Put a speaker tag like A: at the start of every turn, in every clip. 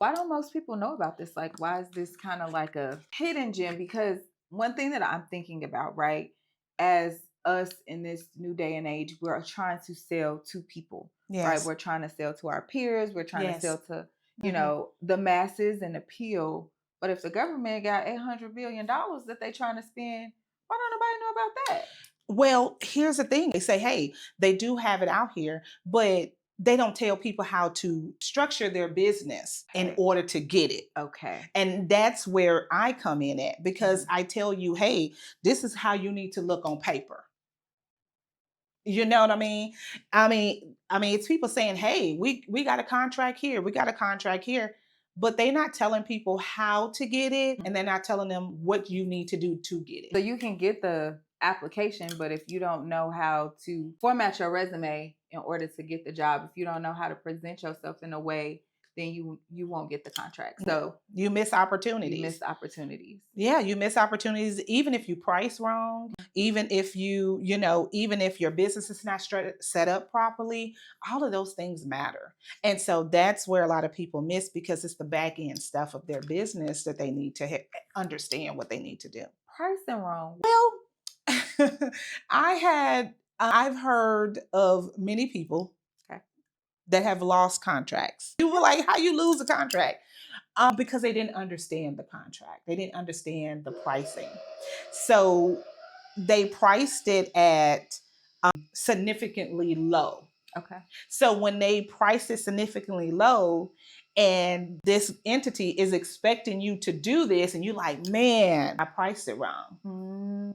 A: Why don't most people know about this? Like, why is this kind of like a hidden gem? Because one thing that I'm thinking about, right, as us in this new day and age, we're trying to sell to people, right?
B: Yes.
A: We're trying to sell to our peers. We're trying to
B: Yes.
A: sell to,
B: Hmm.
A: the masses and appeal. But if the government got $800 billion that they trying to spend, why don't nobody know about that?
B: Well, here's the thing. They say, hey, they do have it out here, but they don't tell people how to structure their business in
A: Okay.
B: order to get it.
A: Okay.
B: And that's where I come in at, because
A: Mhm.
B: I tell you, hey, this is how you need to look on paper. You know what I mean? I mean, it's people saying, "Hey, we got a contract here. We got a contract here." But they're not telling people how to get it, and they're not telling them what you need to do to get
A: So
B: it.
A: you can get the application, but if you don't know how to format your resume in order to get the job, if you don't know how to present yourself in a way, then you won't get the contract. So
B: You miss
A: you miss
B: opportunities.
A: opportunities.
B: Yeah, you miss opportunities even if you price wrong, even if even if your business is not set up properly, all of those things matter. And so that's where a lot of people miss, because it's the back end stuff of their business that they need to understand what they need to do.
A: Pricing wrong.
B: Well, I've heard of many people
A: Okay.
B: that have lost contracts. You were like, how you lose a contract? Because they didn't understand the contract. They didn't understand the pricing. So they priced it at significantly low.
A: Okay.
B: So when they price it significantly low, and this entity is expecting you to do this, and you're like, man, I priced it wrong.
A: Mm.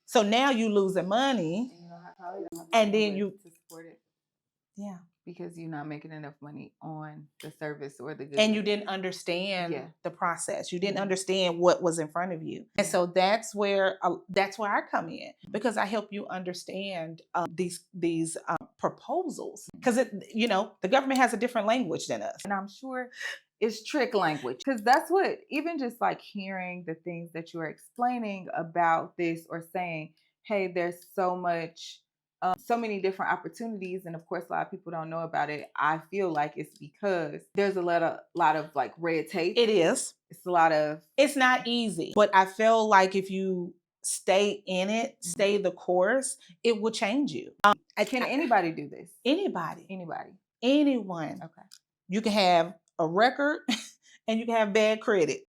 B: So now you losing money,
A: And you don't have, probably don't have
B: and
A: the
B: then
A: bandwidth
B: you,
A: to support it
B: yeah,
A: because you're not making enough money on the service or the
B: and
A: good.
B: you didn't understand
A: Yeah.
B: the process. You didn't
A: Mhm.
B: understand what was in front of you. And so that's where I come in, because I help you understand these proposals, because the government has a different language than us.
A: And I'm sure it's trick language because that's what, even just like hearing the things that you're explaining about this or saying, hey, there's so much, so many different opportunities. And of course, a lot of people don't know about it. I feel like it's because there's a lot of like red tape.
B: It is.
A: It's a lot of,
B: It's not easy, but I feel like if you stay in it, stay the course, it will change you.
A: can anybody do this?
B: Anybody,
A: Anybody.
B: anyone.
A: Okay.
B: You can have a record and you can have bad credit.